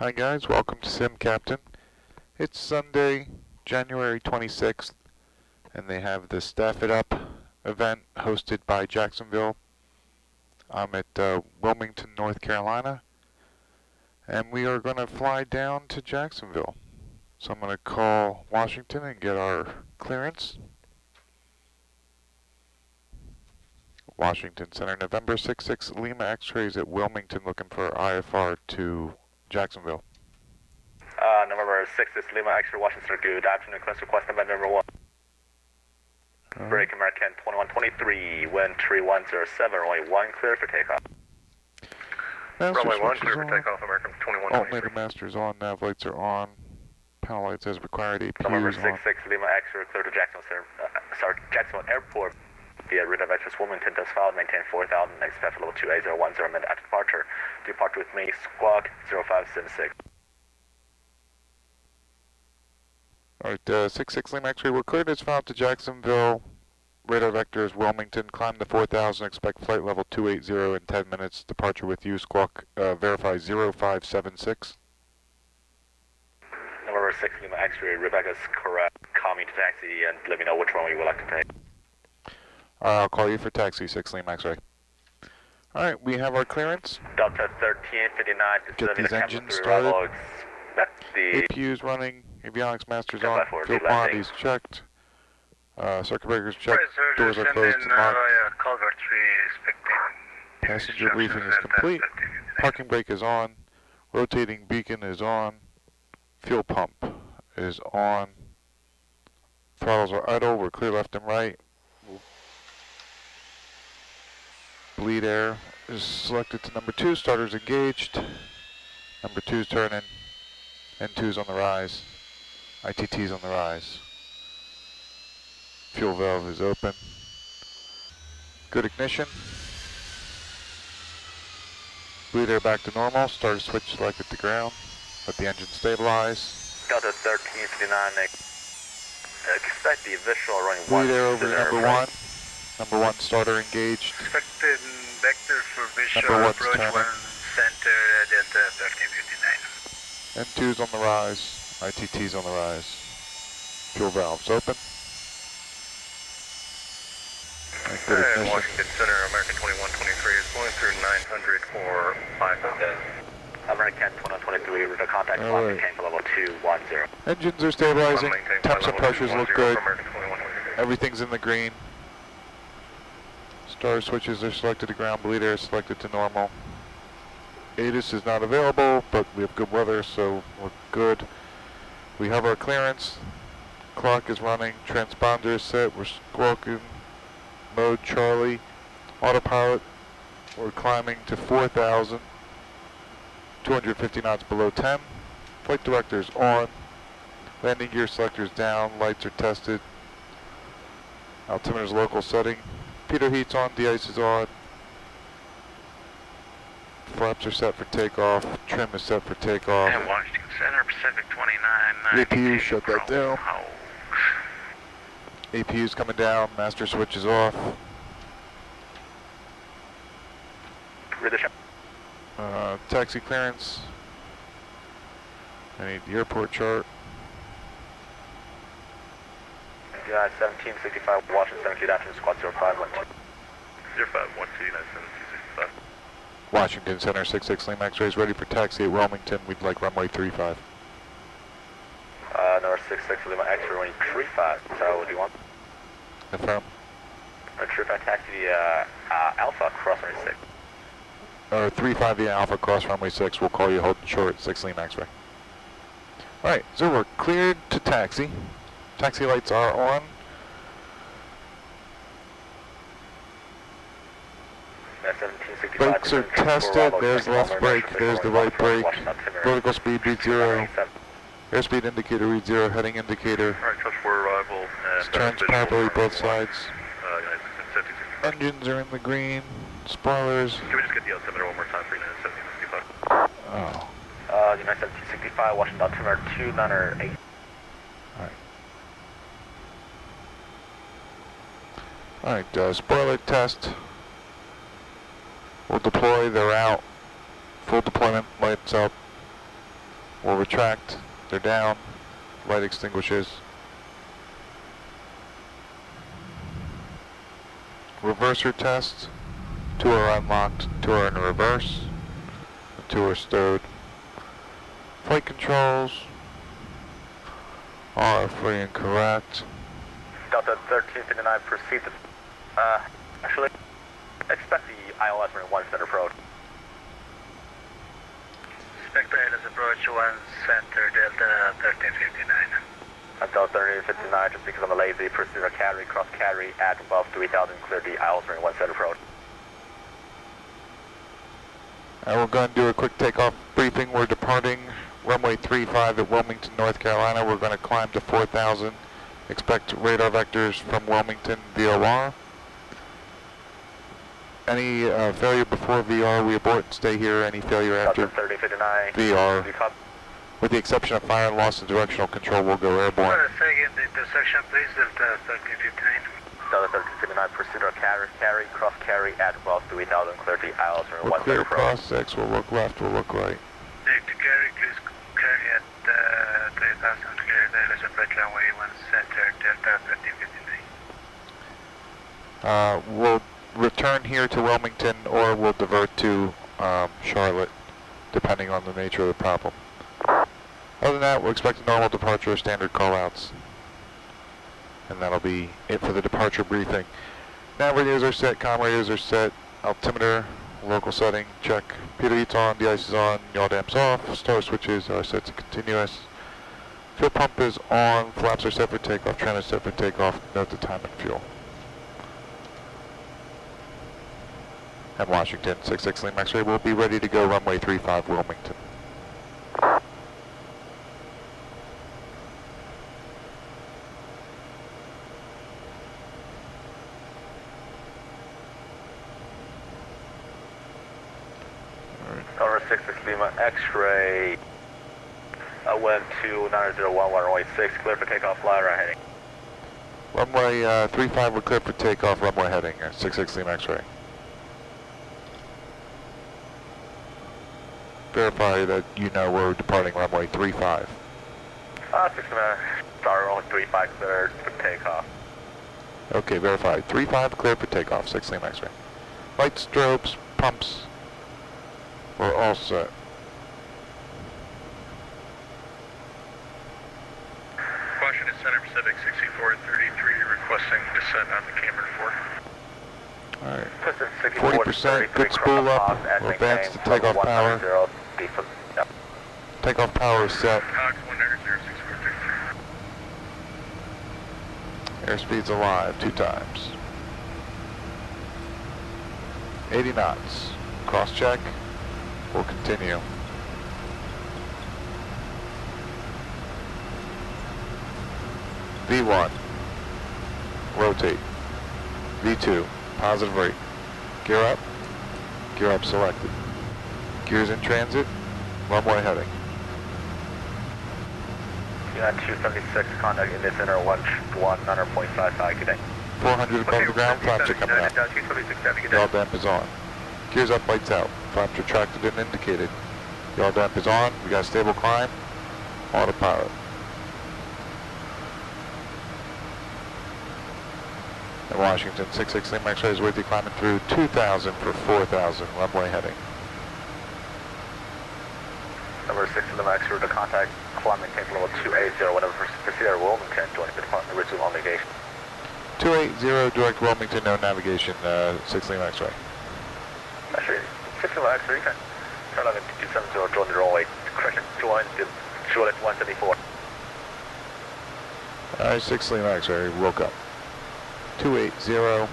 Hi guys, welcome to Sim Captain. It's Sunday, January 26th, and they have the Staff It Up event hosted by Jacksonville. I'm at Wilmington, North Carolina, and we are going to fly down to Jacksonville. So I'm going to call Washington and get our clearance. Washington Center, November 66 Lima X-rays at Wilmington, looking for IFR to Jacksonville. November 6th, Lima X-ray, Washington, good afternoon, clearance request number 1. Break American 2123, wind 3107, runway 1 clear for takeoff. Runway 1 clear for takeoff, American 2123. Alternator masters on, nav lights are on, panel lights as required, APU November is on. 66 Lima X-ray, clear to Jacksonville Airport via route of access Wilmington, does file, maintain 4000, expect level 28010, minute after departure. Depart with me, squawk 0576. Alright, 66 Lima X-ray, we're cleared as found to Jacksonville. Radar vector is Wilmington, climb to 4000, expect flight level 280 in 10 minutes. Departure with you, squawk, verify 0576. November 6 Lima X-ray, Rebecca's correct. Call me to taxi and let me know which one you would like to take. I'll call you for taxi, 6 Lima X-ray. Alright, we have our clearance. Delta 1359, Get these engines started. The APU's running, avionics masters on, fuel quantities checked, circuit breakers checked, doors are closed and locked. Passenger briefing is complete, parking brake is on, rotating beacon is on, fuel pump is on, throttles are idle, we're clear left and right. Bleed air is selected to number 2, starters engaged, number 2's turning. N2's on the rise, ITT's on the rise. Fuel valve is open. Good ignition. Bleed air back to normal, starter switch selected to ground. Let the engine stabilize. Delta 1359, expect the visual running Bleed air over number 1. Number 1 starter engaged. Expected vector for visual Number 1's approach turning. 1 center, Delta 1359. N2's on the rise, ITT's on the rise. Fuel valves open. Good ignition. Washington Center, American 2123 is going through 900 for 5 minutes. American 2123, route of contact, climb tank level 210. Engines are stabilizing, temps and pressures look good. Everything's in the green. Starter switches are selected to ground, bleed air is selected to normal. ATIS is not available, but we have good weather, so we're good. We have our clearance. Clock is running. Transponder is set. We're squawking. Mode Charlie. Autopilot. We're climbing to 4,000. 250 knots below 10. Flight director is on. Landing gear selector is down. Lights are tested. Altimeter's local setting. Pitot heat's on. De-ice is on. Flaps are set for takeoff. Trim is set for takeoff. And Washington Center, Pacific 29. APU, shut that down. APU's coming down. Master switch is off. Taxi clearance. I need the airport chart. Yeah, 1765, Washington Center, good afternoon, squad 0512. 0512, United 1765. Washington Center, 66 Lima X-rays ready for taxi at Wilmington. We'd like runway 35. Number 66 Lima X-ray, runway 35. So what do you want? Affirm. 35 taxi Alpha, cross runway 6. 35 via Alpha, cross runway 6. We'll call you holding short, 6 Lima X-ray. Alright, so we're cleared to taxi. Taxi lights are on. Brakes are tested. There's the left brake. There's the right brake. Vertical speed reads 0. Airspeed indicator reads 0. Heading indicator. Alright, touch for arrival. Turns properly both sides. Engines are in the green. Spoilers. Can we just get the altimeter one more time for United 1765? Oh. United 1765, Washington altimeter 298. Alright, spoiler test. We'll deploy, they're out. Full deployment, lights up. will retract. They're down. Light extinguishes. Reverser test. 2 are unlocked, 2 are in reverse, 2 are stowed. Flight controls are free and correct. Delta 1359, proceed to, actually, expect the ILS running 1 center approach. Expect ILS approach 1 center, Delta 1359. Delta 1359, just because I'm a lazy, proceed to carry, cross carry at above 3000, clear the ILS running 1 center approach. We're going to do a quick takeoff briefing. We're departing runway 35 at Wilmington, North Carolina. We're going to climb to 4,000. Expect radar vectors from Wilmington VOR. Any failure before VR, we abort and stay here. Any failure after VR, with the exception of fire and loss of directional control, we'll go airborne. Second intersection, please, Delta 1359. Delta 1359, proceed to carry, cross carry at above 3000, clear the ILS running 1 We'll center clear approach. cross 6, we'll look left, we'll look right. Take to carry, please carry at 3000, clear the ILS approach runway 1 center, Delta 1359. We'll return here to Wilmington, or we'll divert to Charlotte, depending on the nature of the problem. Other than that, we'll expect a normal departure, standard call-outs. And that'll be it for the departure briefing. Nav radios are set, comm radios are set, altimeter, local setting, check. Pitot heat's on, de-ice is on, yaw damp's off, star switches are set to continuous. Fuel pump is on, flaps are set for takeoff, trim is set for takeoff, note the time and fuel. And Washington, 66 Lima X-ray will be ready to go runway 35 Wilmington. Tower 66 Lima X-ray. Went to 9011 runway 6, clear for takeoff, fly right heading. Runway 35 we're clear for takeoff, runway heading, 66 Lima X-ray. Verify that you know we're departing runway 35. 6 Lima, sorry, runway 35 cleared for takeoff. Okay, verified. 35 clear for takeoff, 6 Lima X-ray. Lights, strobes, pumps, we're all set. Washington Center Pacific 6433 requesting descent on the Cameron 4. Alright. 40%, good spool up. We'll advance to takeoff power. Takeoff power is set. Cox 1906433. Airspeed's alive 2 times. 80 knots. Cross check. We'll continue. V1. Rotate. V2. Positive rate. Gear up. Gear up selected. Gears in transit. Runway heading. Unit 276, contact in this inner 100.55, good day. 400 above the ground, flaps are coming out. 276, good day. Yaw damp is on. Gears up, lights out. Flaps retracted and indicated. Yaw damp is on. We got stable climb. Autopilot. And Washington, 66 Lima X-ray is with you, climbing through 2,000 for 4,000. Runway heading. Number 6 in the max route to contact, climbing tank level 280, whatever, proceed to Wilmington, joining the department, resume on navigation. 280, direct Wilmington, no navigation, 6 Lima X-ray. Actually, 6 Lima X-ray, you can turn on the 270, join the runway, correction, 174. Alright, 6 Lima X-ray, woke up. 280.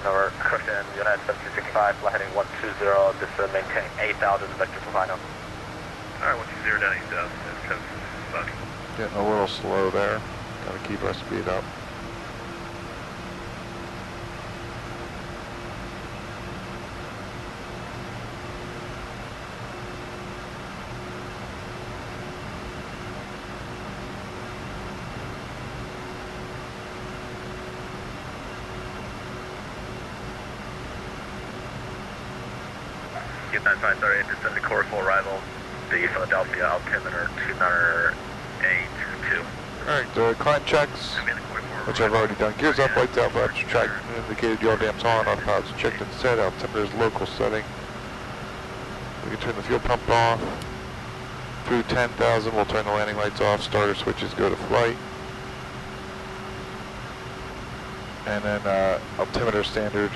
Number correction, United 1765, flight heading 120, this maintain 8,000 vector to final. Alright, 120 down 8,000, that's Getting a little slow there. Gotta keep our speed up. Q9538, descending core full arrival, the Philadelphia altimeter 29822. Alright, climb checks, which I've already done. Gears up, lights out, flaps track, indicated, yaw dams on, autopilots checked and set, altimeter's local setting. We can turn the fuel pump off. Through 10,000, we'll turn the landing lights off, starter switches go to flight. And then altimeter standard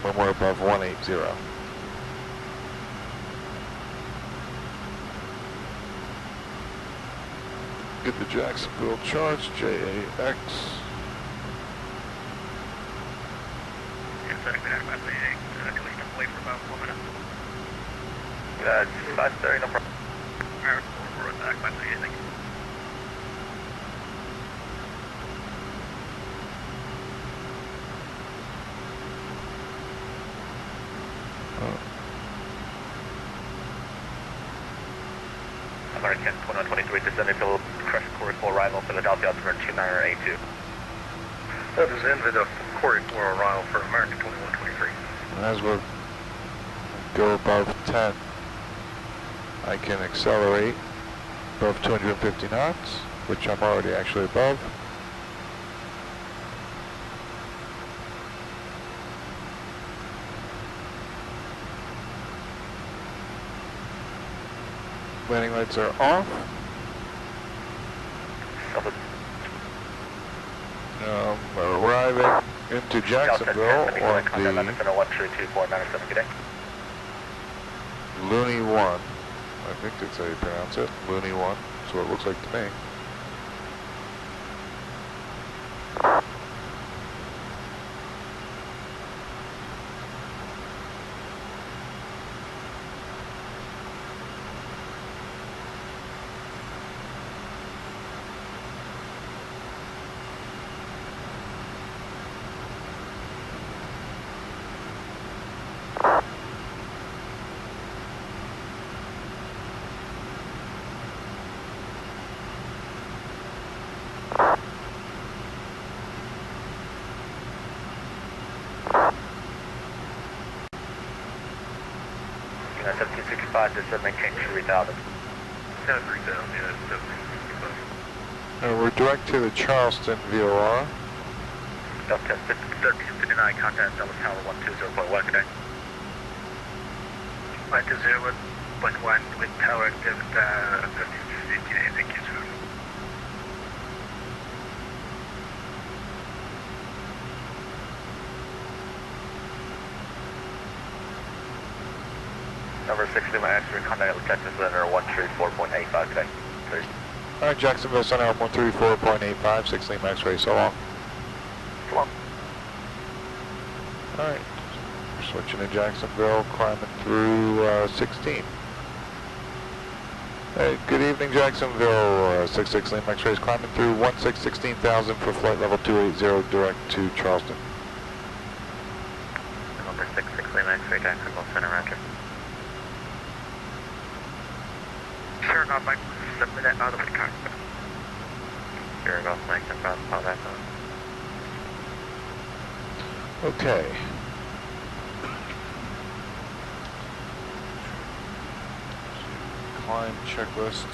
when we're above 180. Get the Jacksonville charge, JAX. That's 530, no problem. We're back, 530, thank you. American 2123, descending to correction course for arrival, Philadelphia altimeter 29882. That is in the quarry for arrival for American 2123. And as we go above 10, I can accelerate above 250 knots, which I'm already actually above. Landing lights are off. We're arriving into Jacksonville on the Looney 1. I think that's how you pronounce it. Looney 1. That's what it looks like to me. Unit 1765, just maintain 3000. Yeah, 3000, yeah, it's 1765. We're direct to the Charleston VOR. Delta 1359, contact Dallas Tower 120.1, good day. 120.1 with tower 1359, thank you, sir. Number 6, Lima X-ray, contact Texas Center 134.85 today. Alright, Jacksonville Center 134.85, 6 Lima X-ray, so long. So long. Alright, we're switching to Jacksonville, climbing through 16. Hey, good evening, Jacksonville. 66 Lima X-rays climbing through 16,000 for flight level 280 direct to Charleston. Number 66 Lima X-ray, Jacksonville Center, roger. Sure, not Mike. Submit that out of the cockpit. Sure, Golf Mike, no problem. Call back on. Okay. Climb checklist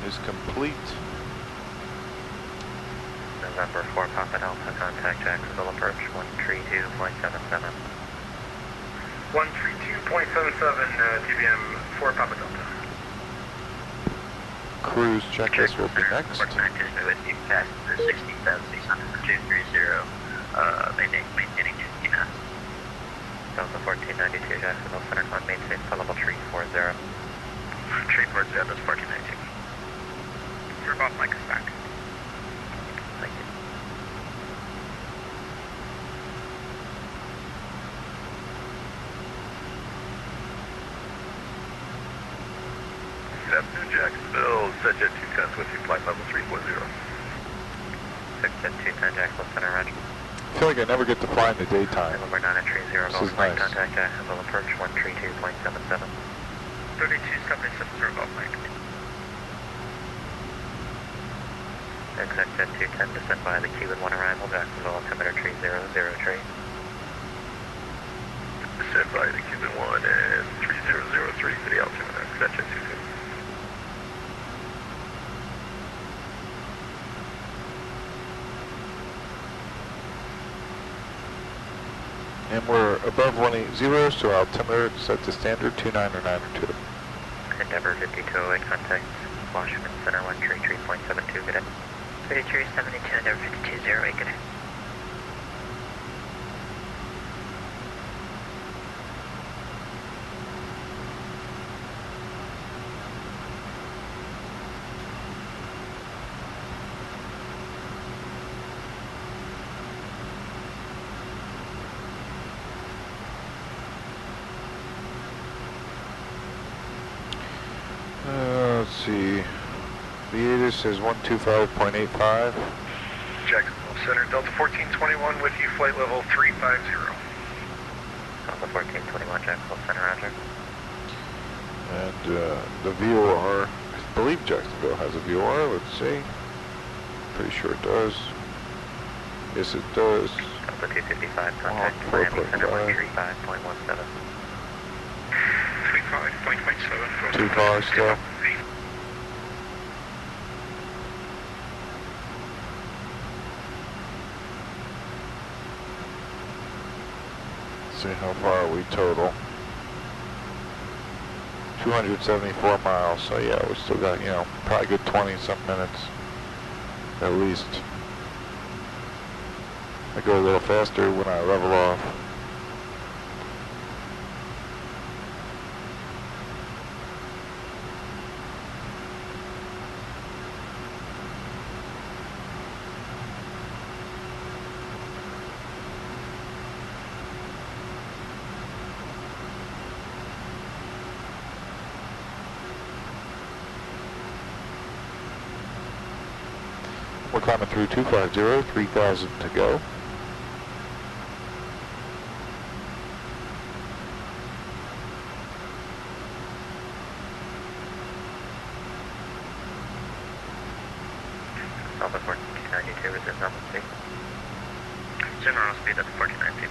is complete. November 4 Papa Delta, contact Jacksonville approach 132.77. 132.77 TBM 4 Papa Delta. Cruise checklist will be next. With you, passenger 16,600 maintaining 2 knots. Delta 1492, Jacksonville Center, climb maintain for level 340. 340, that's 1492. You're about Mike is back. Thank you. Good afternoon, Jacksonville. Set jet 210 with you, flight level 340. 610 Jacksonville Center, roger. I feel like I never get to fly in the daytime. Number 930, This Golf is Mike, nice. contact Jacksonville approach 132.77. 32.77 Golf Mike. Exit jet 210, descend by the Cuban 1 arrival, Jacksonville altimeter 3003. Descend by the Cuban And we're above 180, so altimeter set to standard 2992. Endeavor 5208, contact Washington Center 133.72, good day. 3372, Endeavor 5208, good day. Let's see. The ATIS is 125.85. Jacksonville Center, Delta 1421 with you, flight level 350. Delta 1421, Jacksonville Center, roger. And the VOR, I believe Jacksonville has a VOR, let's see. Pretty sure it does. Yes, it does. Delta 255, contact Miami Center 135.17. 35.7. Too far still. See how far are we total. 274 miles, so yeah, we still got, you know, probably good 20-some minutes at least. I go a little faster when I level off. We're climbing through 250, 3,000 to go. Alpha 1492, resume normal speed. Resume normal speed, that's 1492.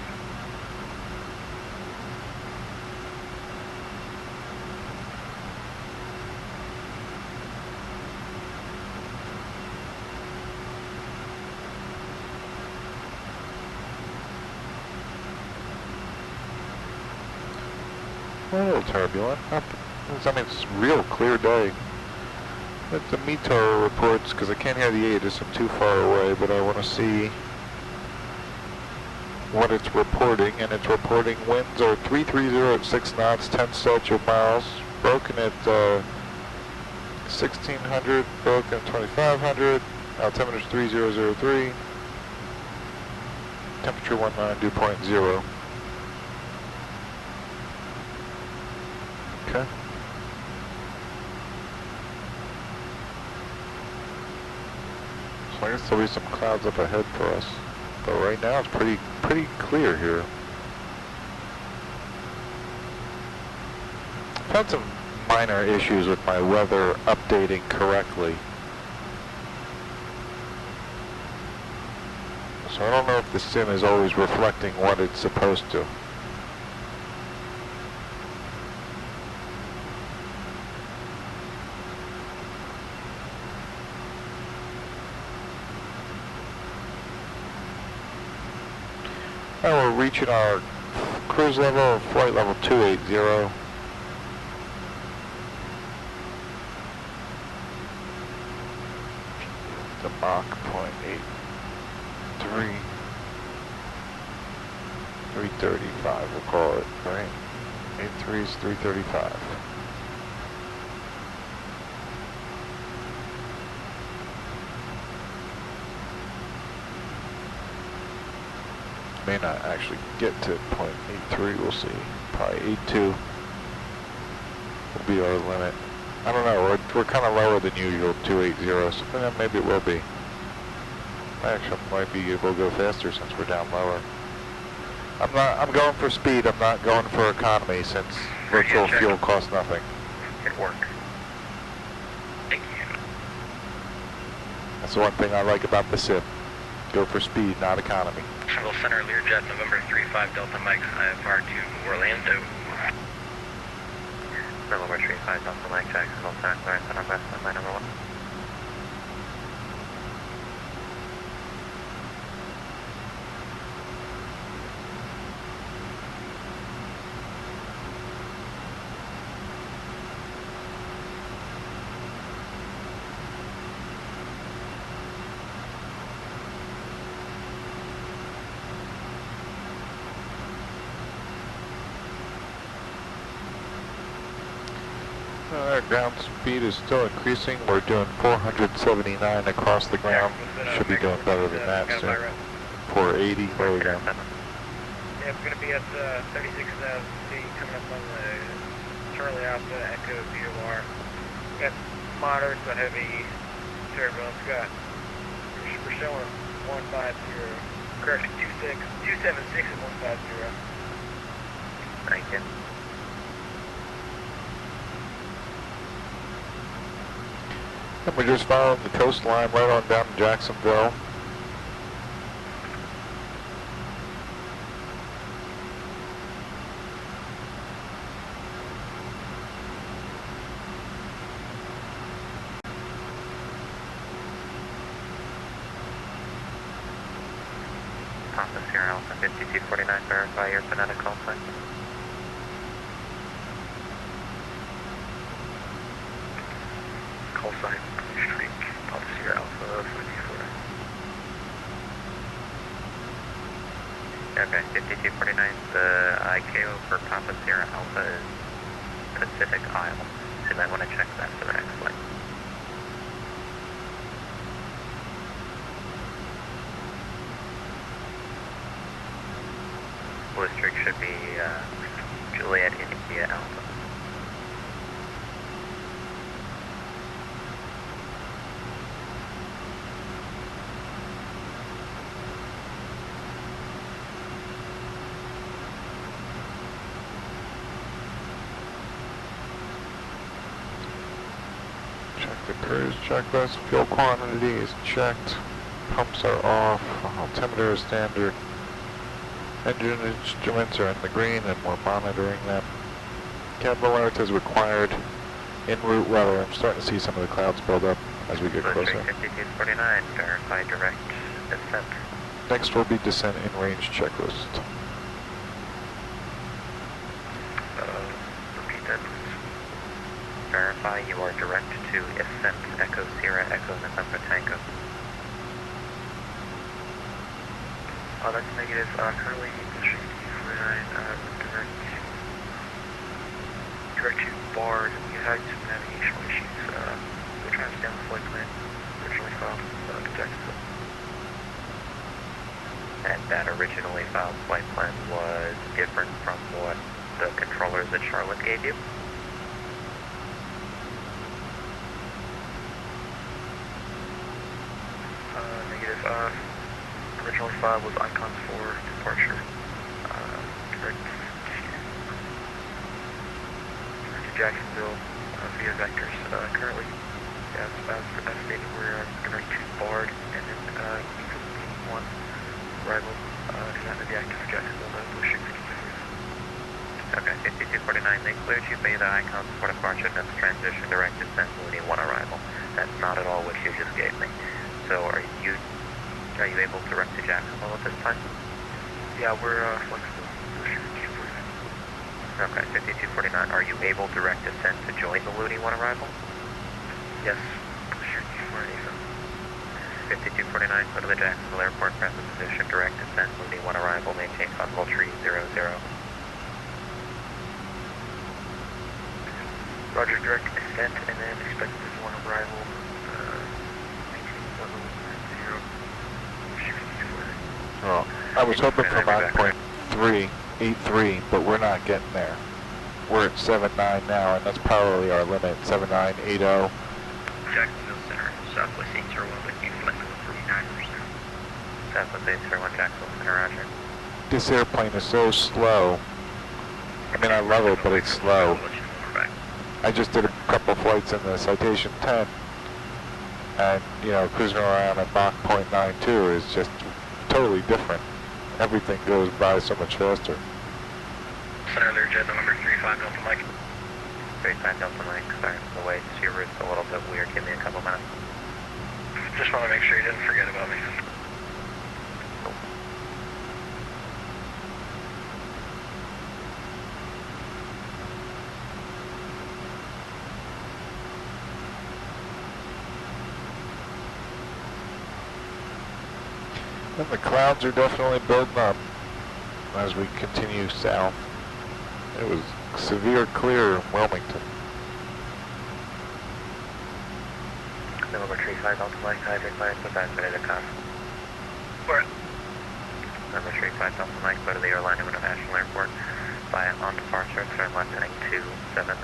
A little turbulent. I mean, it's a real clear day. Let the METAR reports, because I can't hear the ATIS, I'm too far away, but I want to see what it's reporting, and it's reporting winds are 330 at 6 knots, 10 statute miles, broken at 1600, broken at 2500, altimeter's 3003, temperature 192.0. Okay. So I guess there'll be some clouds up ahead for us, but right now it's pretty clear here. I've had some minor issues with my weather updating correctly. So I don't know if the sim is always reflecting what it's supposed to. Now we're reaching our cruise level, flight level 280. The Mach 0.83. 335 we'll call it, right? 83 is 335. May not actually get to 0.83, we'll see. Probably 82 will be our limit. I don't know, we're kind of lower than usual, 280, so maybe it will be. Actually, might be able to go faster since we're down lower. I'm going for speed, I'm not going for economy since virtual fuel costs nothing. It worked. Thank you. That's the one thing I like about the sim. Go for speed, not economy. Jacksonville Center, Learjet, November 35, Delta Mike, IFR to Orlando. November 35, Delta Mike, Jacksonville Center, Clarence Center, West, my number 1. Our ground speed is still increasing. We're doing 479 across the ground. Should be doing better than that soon. 480, there we go. Yeah, we're going to be at 36,000 feet coming up on the Charlie Alpha Echo VOR. Got moderate but heavy turbulence. We're showing 150, correction 276 and 150. Thank you. And we're just following the coastline right on down to Jacksonville. Papa Sierra Alpha 5249, verify your phonetic call sign. Call sign, streak, Papa Sierra Alpha 54. Okay, 5249, the ICAO for Papa Sierra Alpha is Pacific Isle, so you might want to check that for the next flight. Blue streak should be Juliet India Alpha. Check the cruise checklist. Fuel quantity is checked. Pumps are off. Altimeter is standard. Engine instruments are in the green and we're monitoring them. Cabin alert is required. En route weather. I'm starting to see some of the clouds build up as we get closer. 5249, verify direct descent. Next will be descent in range checklist. Repeat that, please. Verify you are direct to ascent Echo Sierra Echo November Tango. That's negative. Currently, streak 49, direct to BARD. We had some navigational issues. We're trying to stay on the flight plan originally filed to Jacksonville. And that originally filed flight plan was different from what the controllers at Charlotte gave you? Negative. Originally filed was icons for departure. Direct to Jacksonville via vectors. Currently, as stated, we're direct to BARD, and then one arrival is not the active for Jacksonville. Blue streak 52. Okay, 5249, they cleared you via the icons for departure, next transition, direct descent, Mooney 1 arrival. That's not at all what you just gave me. So are you able to direct to Jacksonville at this time? Yeah, we're flexible. Blue streak 249. Okay, 5249, are you able to direct descent to join the Looney 1 arrival? Yes. Blue streak 248. 5249, go to the Jacksonville Airport, present position, direct descent, Looney 1 arrival, maintain Cockpit tree 00. Roger, direct descent, and then expect this one arrival, maintaining level 0. Well, I was hoping for 9.383, but we're not getting there. We're at 79 now, and that's probably our limit, 7980. Jacksonville Center, Southwest 801 with you, flight level 39%. Southwest 801, Jacksonville Center, roger. This airplane is so slow. I mean, I love it, but it's slow. I just did a couple flights in the Citation 10, and, you know, cruising around at Mach .92 is just totally different. Everything goes by so much faster. Center there, jet number 35 Delta Mike. 35 Delta Mike, sorry, the way to your route's a little bit weird. Give me a couple minutes. Just want to make sure you didn't forget about me. And the clouds are definitely building up as we continue south. It was severe clear in Wilmington. 35 Delta Mike, hydrant line, put back ready to cuff. Where? Number 35 Delta Mike, go to the airline of International Airport. Via on departure, turn left heading 270.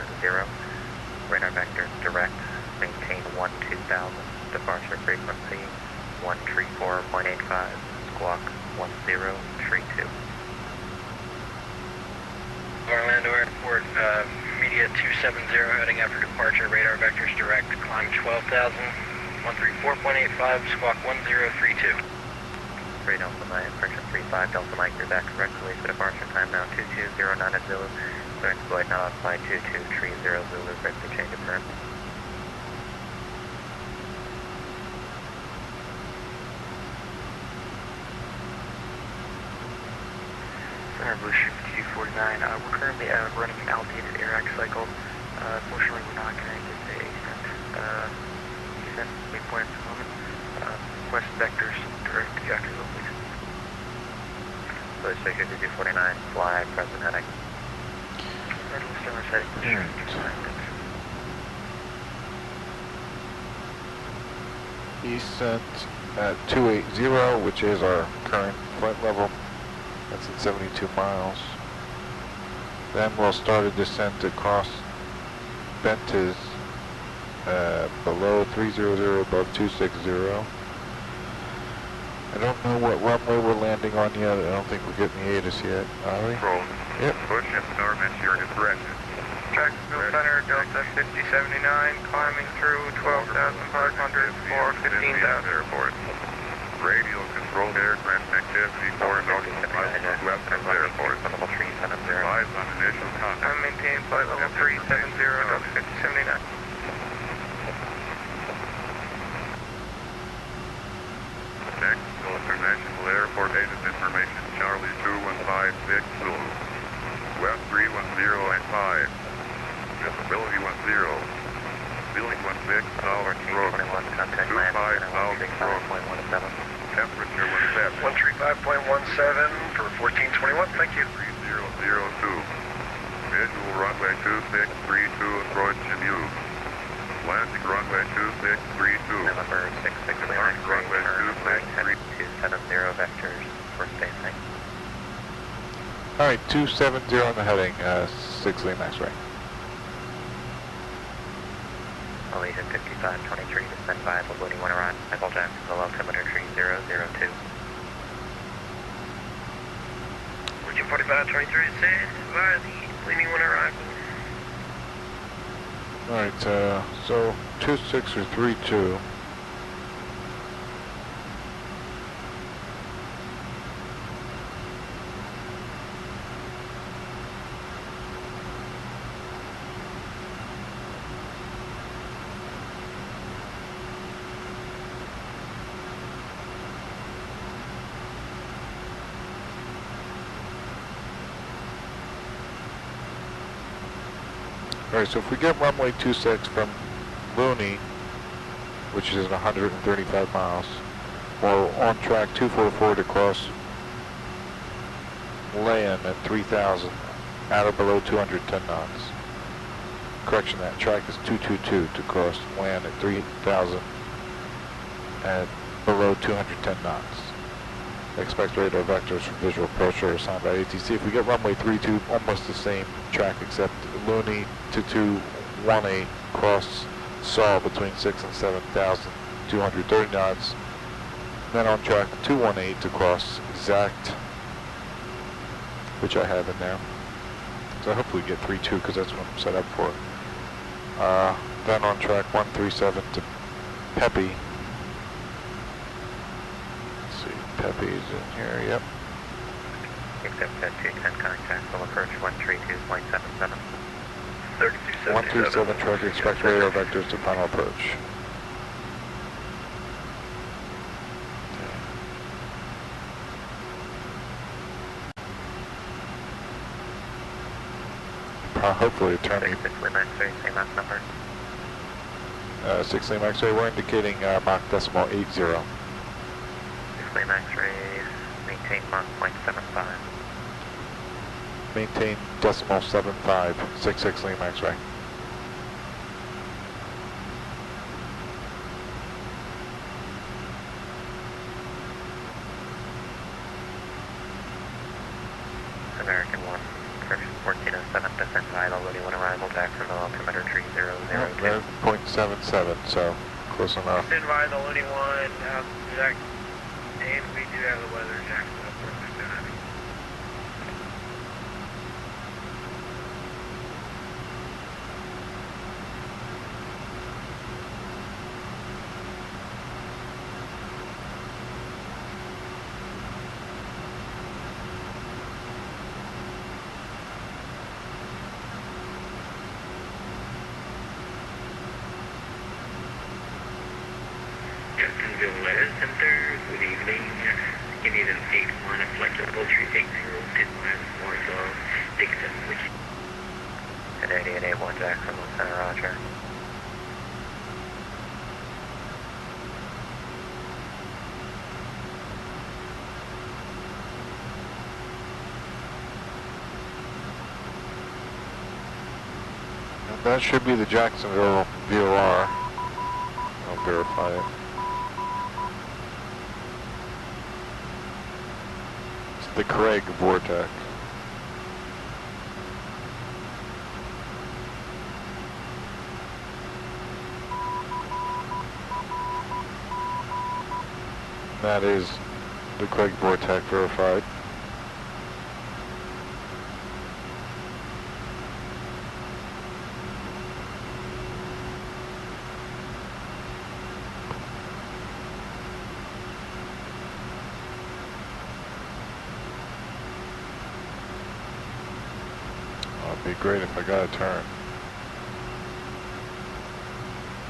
Radar vector direct, maintain 12000. Departure frequency 134.85. Squawk 1032. Orlando Airport, media 270 heading out for departure, radar vectors direct, climb 12,000, 134.85, squawk 1032. 3 Delta Mike, Friction 35 Delta Mike, you're back correctly for departure time now 2209 at Zulu. Clear and flight now flight 2230 Zulu, ready to change of turn. Center Blue Street 249, we're currently running an outdated AirX cycle. Unfortunately, we're not going to get the descent waypoint at the moment. Request vectors direct to Jacksonville, please. Blue Street 249, fly present heading. Red Summer's heading for sure. Descent at 280, which is our current flight level. That's at 72 miles. Then we'll start a descent across Ventas below 300, above 260. I don't know what runway we're landing on yet. I don't think we're getting the ATIS yet, are we? Control. Yep. Push and start your direction. Jacksonville Center, Delta 5079, climbing through 12,500 for 15,000. Airport. Radio controlled aircraft activity for North West of Airport. Level 370. Advise on initial contact. I'm maintaining flight level 370, Delta 5079. Jacksonville International Airport ATIS information. Charlie 2156 Zulu. West 310 at 5. Visibility 10. Ceiling 16 south road. 21, contact 25 land, south road. 135.17. Temperature 17. 135.17 for 1421, thank you. 3002. Visual runway 2632 approach and view. Landing runway 2632. November 66 Departing runway 270 vectors for spacing. Alright, 270 on the heading, 6 Lima X-ray. Allegiant 5523 to stand by, Lagoon 1 arrive. Michael Jacksonville, altimeter 3002. Legion 4523 to stand by, the Lagoon 1 arrive. Alright, so 26 or 32. Alright, so if we get runway 26 from Looney, which is at 135 miles, or on track 244 to cross land at 3,000, at or below 210 knots. Correction, that track is 222 to cross land at 3,000 at below 210 knots. Expect radar vectors from visual approach are assigned by ATC. If we get runway 32, almost the same track except Looney to 218 cross Saw between 6 and 7,230 knots. Then on track 218 to cross exact, which I have in there. So hopefully we get 32 because that's what I'm set up for. Then on track 137 to Pepe. Pepe is in here, yep. Except at 210 contact, will approach 132.77. 137 traffic, expect radar vectors to final approach. Hopefully turn me. 6 Lima X-ray, same Mach number. 6 Lima X-ray, we're indicating Mach decimal 80. 6 Lima X-ray, maintain Mach 0.75. Maintain decimal 75, 66 Lima X-ray. American 1, correction 1407, descend via the Looney 1 arrival, Jacksonville, altimeter tree 002. They're 0.77, so close enough. Stand by the Looney 1, Jack, and we do have the weather, Jacksonville, 4609. Jacksonville Weather Center, good evening. You need an 8-1, a flexible 380, 10 miles north of Dixon, which... And 8881 Jacksonville Center, roger. And that should be the Jacksonville VOR. I'll verify it. It's the Craig Vortex. That is the Craig Vortex verified. It'd be great if I got a turn.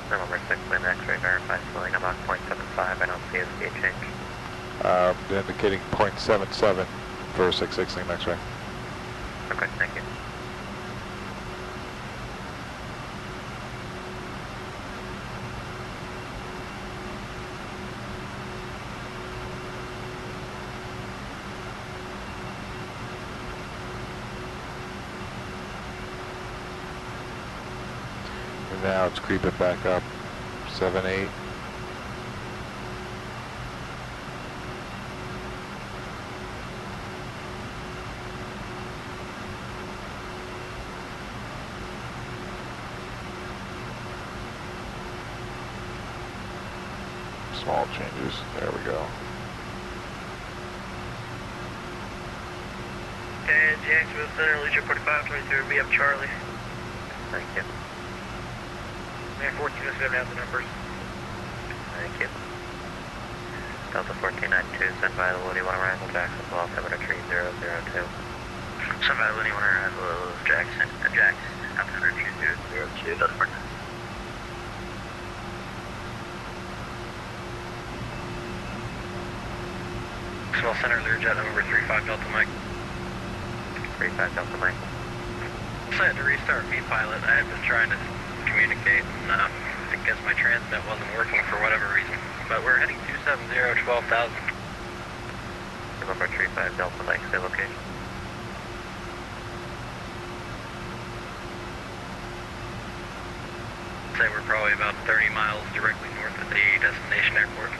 Number 6, Lynn X-ray verified, filling about 0.75, I don't see a speed change. They're indicating 0.77 for 66 Lima X-ray. Okay, thank you. And now it's creeping back up, 7-8. Small changes, there we go. And Jacksonville Center, Leisure 4523, be up Charlie. Thank you. Man, 1407 has the numbers. Thank you. Delta 1492, send by the Woody 1 arrival, Jacksonville, altimeter tree 002. Send by the Looney 1 arrival, Jackson, Jax, altimeter tree 002, Delta 49. Jacksonville Center, Lear jet number 35 Delta Mike. 35 Delta Mike. I had to restart V-Pilot. I had been trying to communicate, and I guess my transmit wasn't working for whatever reason. But we're heading 270, 12,000. November 35 Delta Mike, stay location. Say we're probably about 30 miles directly north of the destination airport.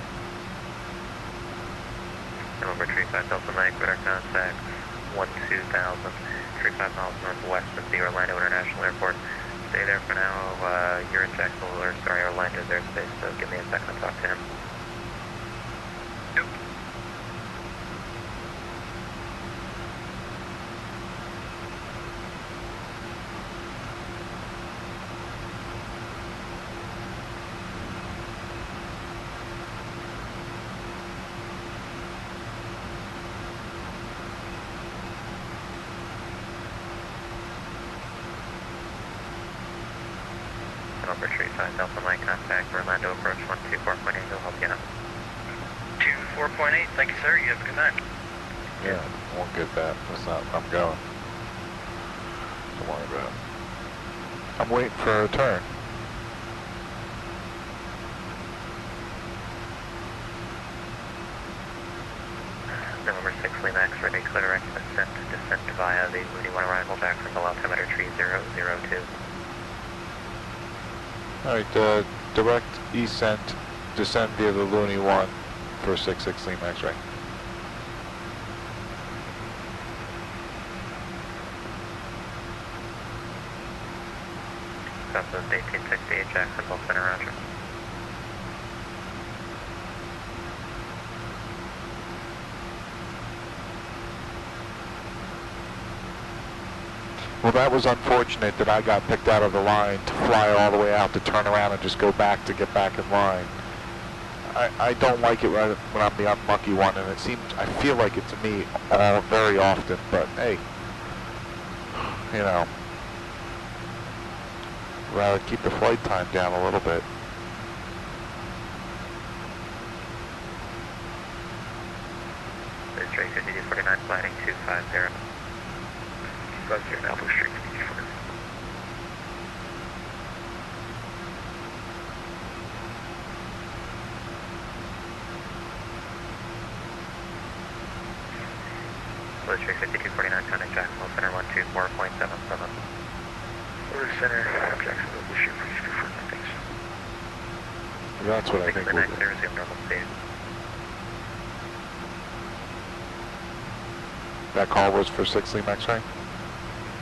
November 35 Delta Mike, radar contact 12,000, 35 miles northwest of the Orlando International Airport. Stay there for now. You're in Jacksonville, or sorry, Orlando's airspace, so give me a second to talk to him. Yep. November 35 Delta Mike, contact Orlando approach 124.8, he'll help you out. 24.8, thank you sir, you have a good night. Yeah, won't get that. That's not, I'm going. Don't worry about it. I'm waiting for a turn. November 6 Lima X-ray, clear direct descent via the Moody 1 arrival, Jacksonville, altimeter tree 002. Alright, direct descend via the Looney 1 for 66 Lima X-ray. Southwest 1868, Jacksonville Center, roger. Well, that was unfortunate that I got picked out of the line to fly all the way out to turn around and just go back to get back in line. I don't like it when I'm the unlucky one, and I feel like it to me very often, but hey, you know, rather keep the flight time down a little bit. This is Tracy, DD49, flighting 250. 250 now, Blue Street, DD49. Blue Street 5249, contact Jacksonville Center 124.77. Over to center, Jacksonville, Blue Street, 5249, thanks. That's what I think we'll do. Resume normal speed. That call was for 6 Lima X-ray?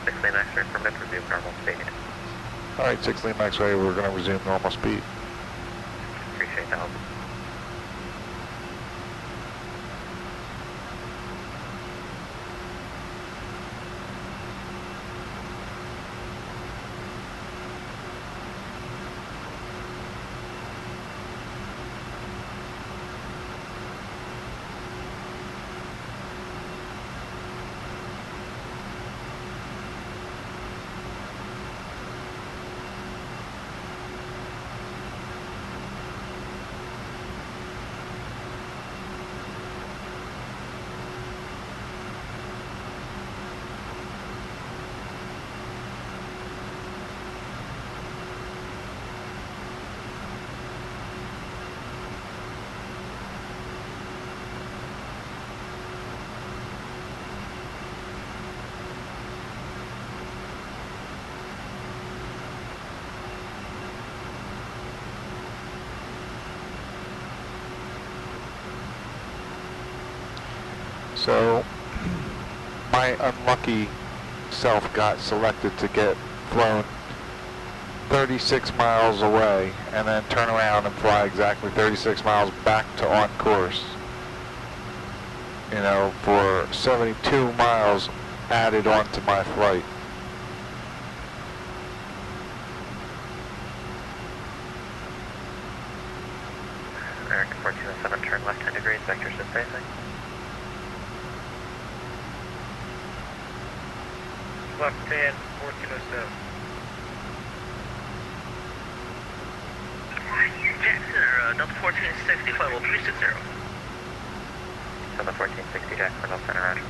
6 Lima X-ray, permit, resume normal speed. All right, 6 Lima X-ray, we're going to resume normal speed. Appreciate the help. So, my unlucky self got selected to get flown 36 miles away and then turn around and fly exactly 36 miles back to on course. You know, for 72 miles added on to my flight. American 1407, turn left 10 degrees, vector shift facing. Left 10, 1407. Jackson, Delta 1460, level 360. Delta 1460, Jacksonville Center, roger.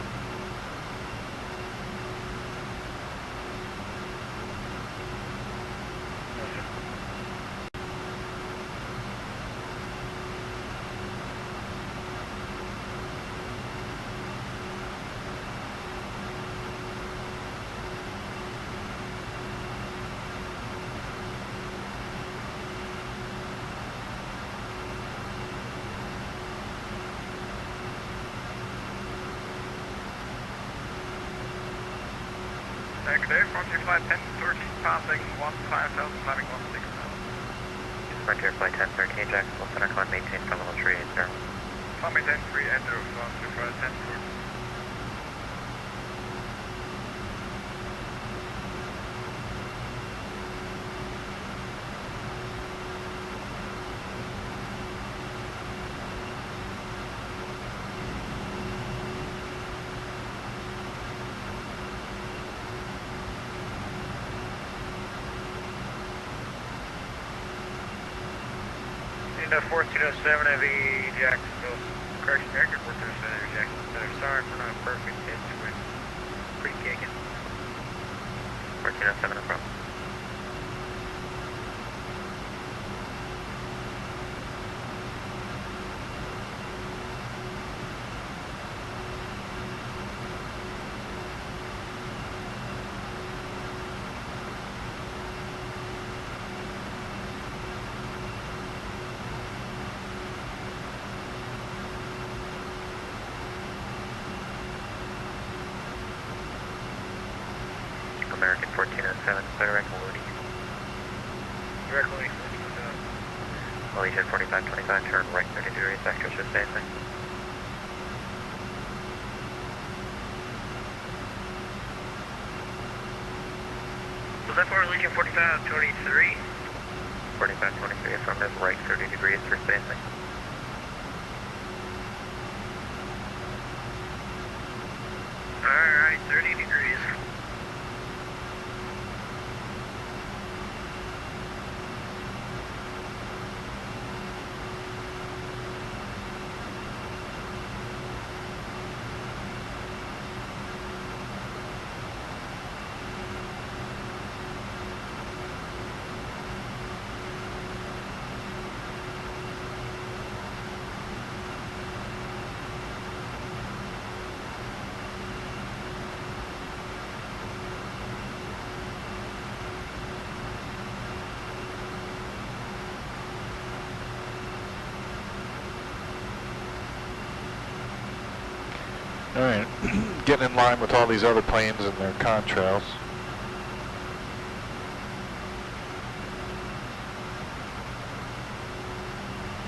Good day, Frontier Flight 1013, passing 15,000, climbing 16,000. Frontier Flight 1013, Jacksonville Center, climb maintain from level 380. Climb maintain 380, Frontier Flight 1014. Into 1407 heavy Jacksonville. Correction, American 1407 heavy Jacksonville Center. Sorry for not perfect. It's with pretty kicking. 1407, no problem. American 1407, clear and Moody. directly, what's Allegiant 4525, turn right 30 degrees, vectors for spacing. Was that for Allegiant 4523? 4523, affirmative, right 30 degrees for spacing. Alright, 30 degrees. Alright, getting in line with all these other planes and their contrails.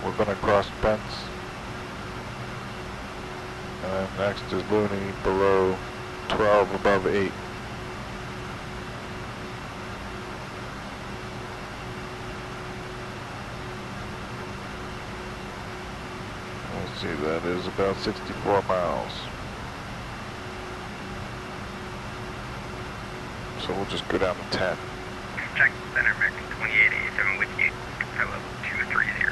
We're gonna cross Pence. And then next is Looney below 12 above 8. Let's see, that is about 64 miles. So we'll just go down to 10. Check center, American 2887 with you, high level 230.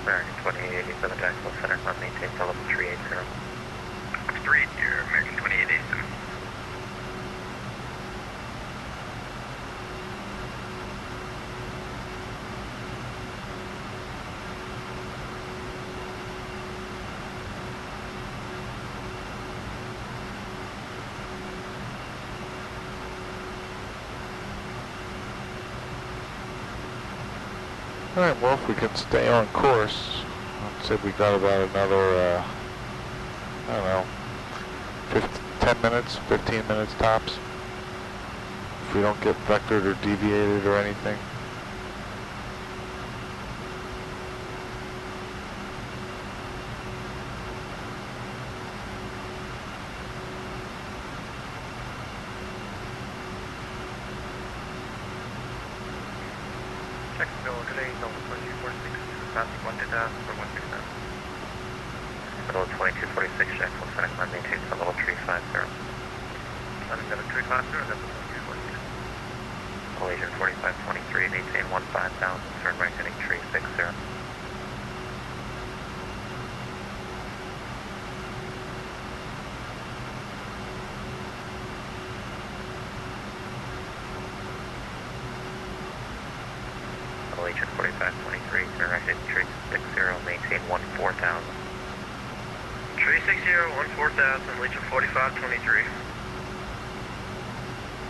American 2887, Jacksonville Center, on maintain level 380. 380, American 2887. Alright, well, if we can stay on course, let's say we got about another, I don't know, 10 minutes, 15 minutes tops. If we don't get vectored or deviated or anything. Jacksonville, today, level 2246, passing 120 for 160. Level 2246, Jacksonville Center, on maintain level 350. On level 350, level 2246. Allegiant 4523, maintain 15,000, turn right heading 360. Allegiant 4523, turn right heading 360, maintain 14,000. 360, 14,000, Legion 4523.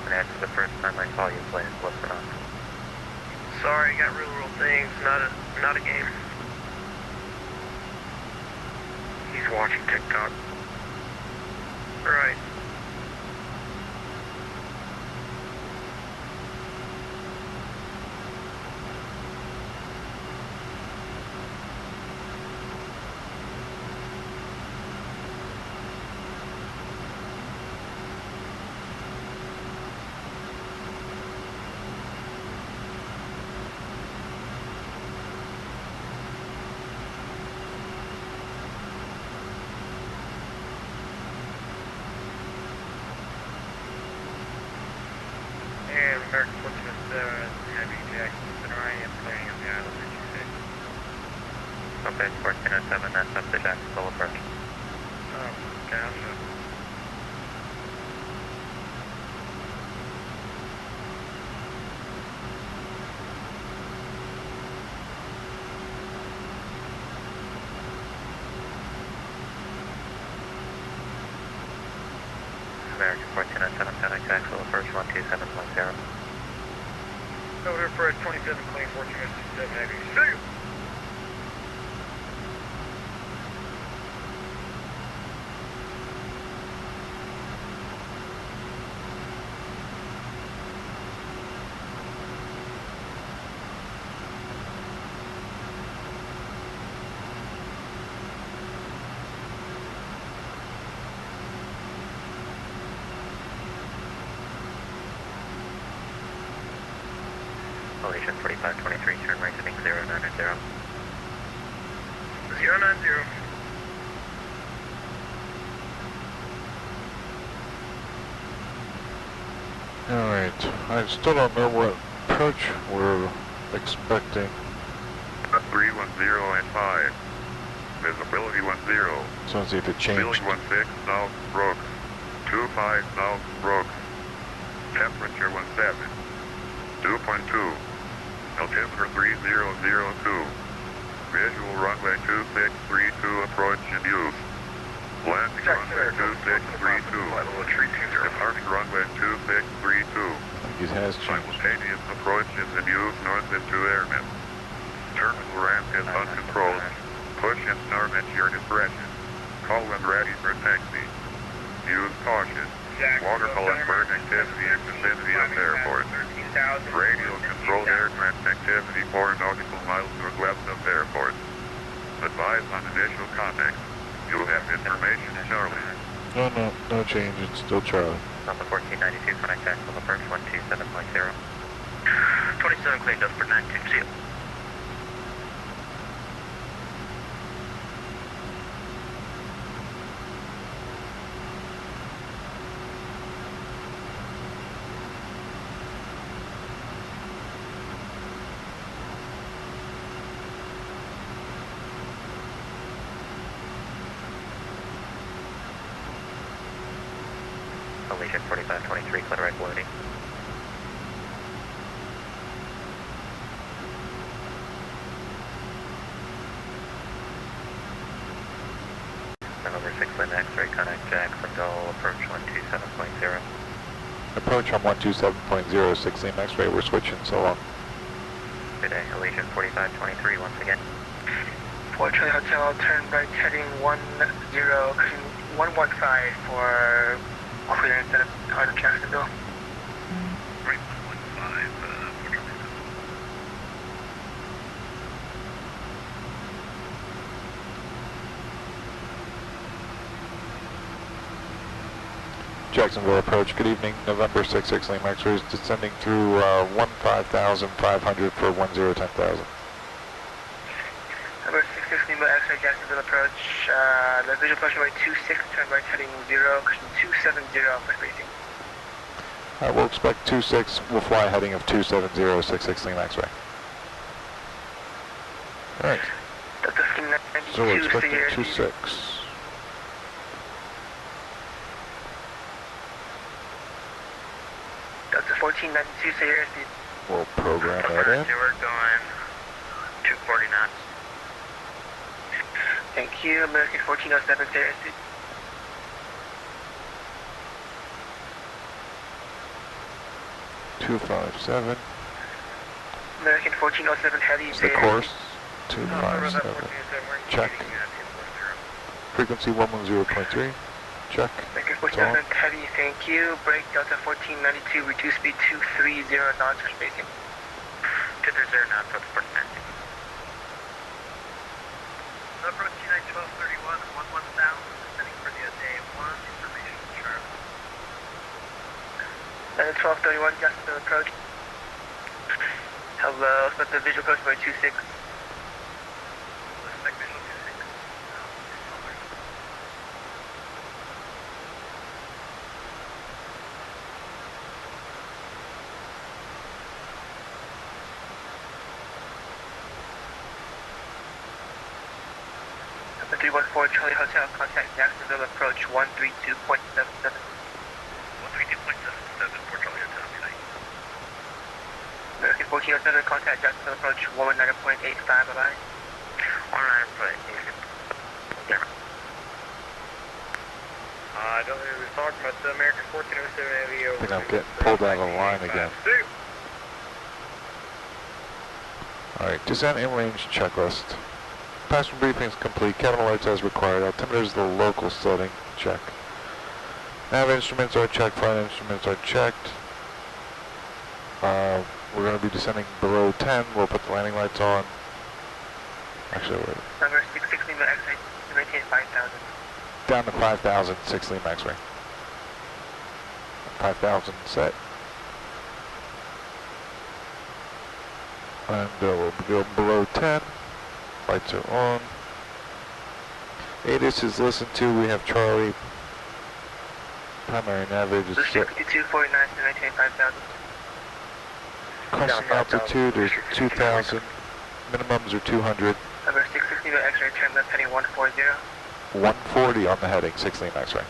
And that's the first time I saw you play, listen up. Sorry, got real world things, not a game. He's watching TikTok. Right. And American Portsmouth, Heavy Jackson Center, I am playing on the island that you said. Okay, 1407, that's up to Jacksonville approach. Gotcha. American 1407, contact Jacksonville approach 12710. Over for 27 clean, 1407 Heavy. See you! Elation 4523, turn right heading 090. 090. Alright, I still don't know what approach we're expecting. 310 and 5. Visibility 10. So let's see if it changed. Building 16 South Brooks. 25 South Brooks. Temperature 17. 2.2. Altimeter 3002. Visual runway 2632 approach in use. Landing runway 2632. Departure runway 2632. It has changed. Simultaneous approaches in use north into airmen. Terminal ramp is uncontrolled. Push and start at your discretion. Call when ready for taxi. Use caution. Watercolor burn activity in vicinity of airport. Radio controlled aircraft activity 4 nautical miles northwest of airport. Advise on initial contact. You have information, Charlie. No change, it's still Charlie. Number 1492, connect Jacksonville approach 127.0. 27 cleaned up for 920. Elation 4523, clear right loading. Number 6 Lynn X-ray, connect Jacksonville, approach 127.0. Approach on 127.0, 6 Lima X-ray, we're switching, so long. Good day, Elation 4523 once again. 4 Charlie Hotel, turn right heading 115 for clearance out of Jacksonville. Right 115, 4 Charlie. Jacksonville approach, good evening, November 66 Lima X-ray is descending through 15,500 for 1010,000. Number 66 Lima X-ray, Jacksonville approach, the visual approach runway 26, turn right heading 0, cushion 270 for spacing. We'll expect 26, we'll fly heading of 270, 66 Lima X-ray. Alright, Delta 1592, so we're expecting clear. 26. Delta 1492, say your airspeed. We'll program that in. We're going 240 knots. Thank you, American 1407, say your airspeed. $257. American 1407, heavy, It's say the your course. airspeed. 257. Check. Frequency 110.3. Check. American 1407, heavy, thank you. Break Delta 1492, reduce speed 230 knots for spacing. 230 knots, that's for taxi. Approach 1231, 11000, descending for the day 1, information Charlie. 1231, Jacksonville approach. Hello, expect the visual approach by 26. Expect visual 26. The 314 Charlie Hotel, contact Jacksonville approach 132.77. 132.77 for Charlie Hotel, good night. American 1407, contact Jacksonville approach 119.85, bye-bye. 119.85. I don't think we were talking about the American 1407 AV over. I think I'm getting pulled out of the line again. Alright, descent and range checklist. Passenger briefing is complete, cabin alerts as required, altimeter is the local setting, check. Nav instruments are checked, flight instruments are checked. We're going to be descending below 10, we'll put the landing lights on. Actually, wait. Number 66 Lima X-ray, maintain 5,000. Down to 5,000, 6 Lima X-ray. 5,000 set. And we'll go below 10. Lights are on. ATIS is listened to. We have Charlie. Primary navigation is set. 5249 to 19,500. Custom altitude is 2,000. Minimums are 200. Number 660 to X-ray, turn left heading 140. 140 on the heading, 6 Lima X-ray.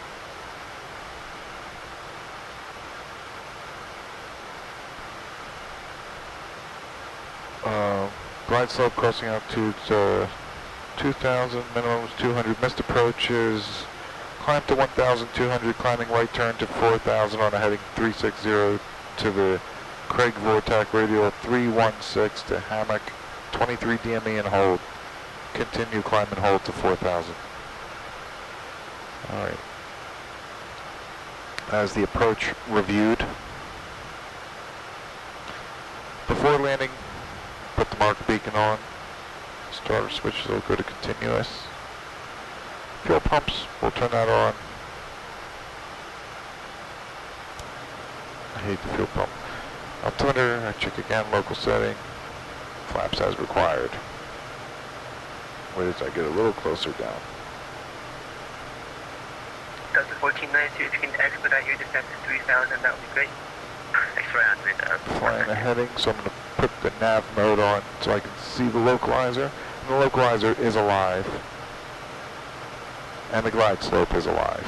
Glide slope crossing altitudes 2,000, minimums 200. Missed approaches. Climb to 1,200, climbing right turn to 4,000 on a heading 360 to the Craig Vortac radial 316 to Hammock 23 DME and hold. Continue climb and hold to 4,000. Alright. As the approach reviewed. Before landing, put the mark beacon on. Starter switches will go to continuous. Fuel pumps, we'll turn that on. I hate the fuel pump. Altimeter, I check again, local setting. Flaps as required. Wait as I get a little closer down. Delta 1492, if you can expedite your descent to 3,000, that would be great. X-ray on 3,000. Flying the heading, so I'm going to put the nav mode on so I can see the localizer. And the localizer is alive. And the glide slope is alive.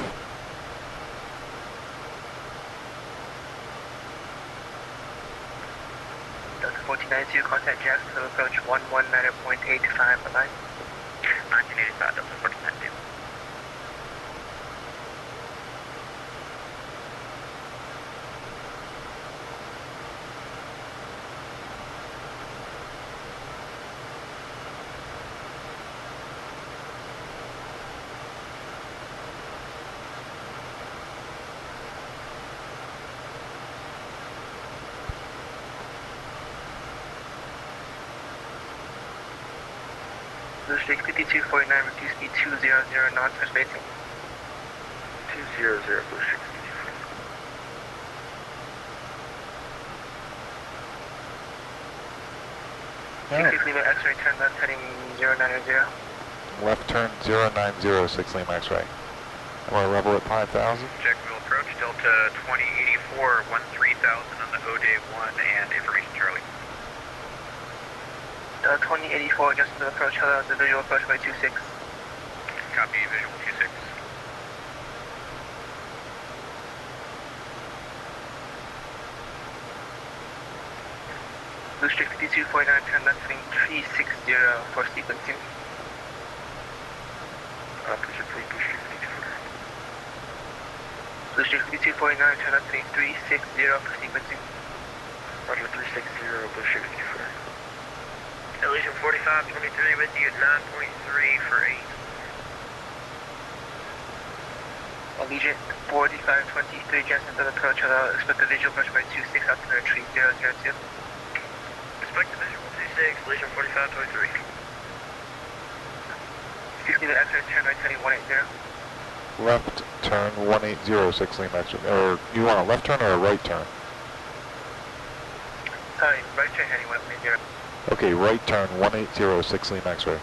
Delta 1492, contact Jacksonville, approach 119.85 alive. 1985, Delta 1492. Blue Streak 5249, reduce speed 200 knots for spacing. 200, Blue Streak 5249. 6 Lima X-ray, turn left heading 090. Left turn 090, 6 Lima X-ray. I'm going to level at 5,000. Jacksonville approach, Delta 2084, 13,000 on the O'Day 1 and information Charlie. 2084, Jacksonville approach, hello, the visual approach by 26. Copy, visual 26. Blue Streak 5249, turn left heading 360 for sequencing. Opposite fleet, Blue Streak 5249. Blue Streak 5249, turn left heading 360 for sequencing. Roger, 360, Blue Streak 54. Illusion 4523 with you at 9.3 for 8. Allegiant 4523, Jacksonville approach, hello, expect the visual approach by 26, altimeter 3002. Expect the visual 26, Illusion 4523. 60 to X-ray, turn right heading 180. Left turn 180, 6 Lima X-ray. Or you want a left turn or a right turn? Sorry, right turn heading 180. Okay, right turn 180, 6 Lima X-ray.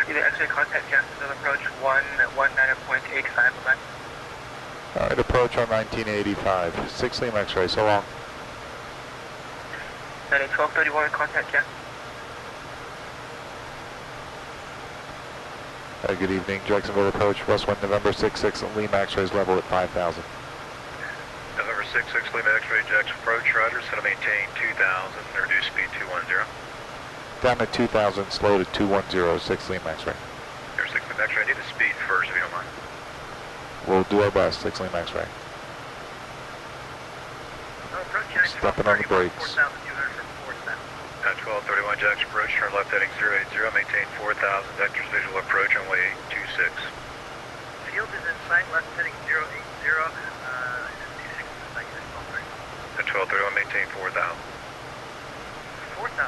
X-ray, contact Jacksonville approach 119.85 alive. Alright, approach on 1985. 6 Lima X-ray, so long. 1231, contact Jack. Good evening, Jacksonville approach, Westwind November 66, Lima X-rays level at 5,000. November 66, Lima X-ray, Jackson approach, roger, set to maintain 2,000, reduce speed 210. Down to 2,000, slow to 210, 6 Lima X-ray. Air 6 Lima X-ray, I need the speed first if you don't mind. We'll do our best, 6 Lima X-ray. Stepping on the brakes. 1231 Jackson approach, turn left heading 080, maintain 4000, vectors visual approach, runway 826. Field is in sight, left heading 080, 26 is like this, 1231, maintain 4000. 4,000.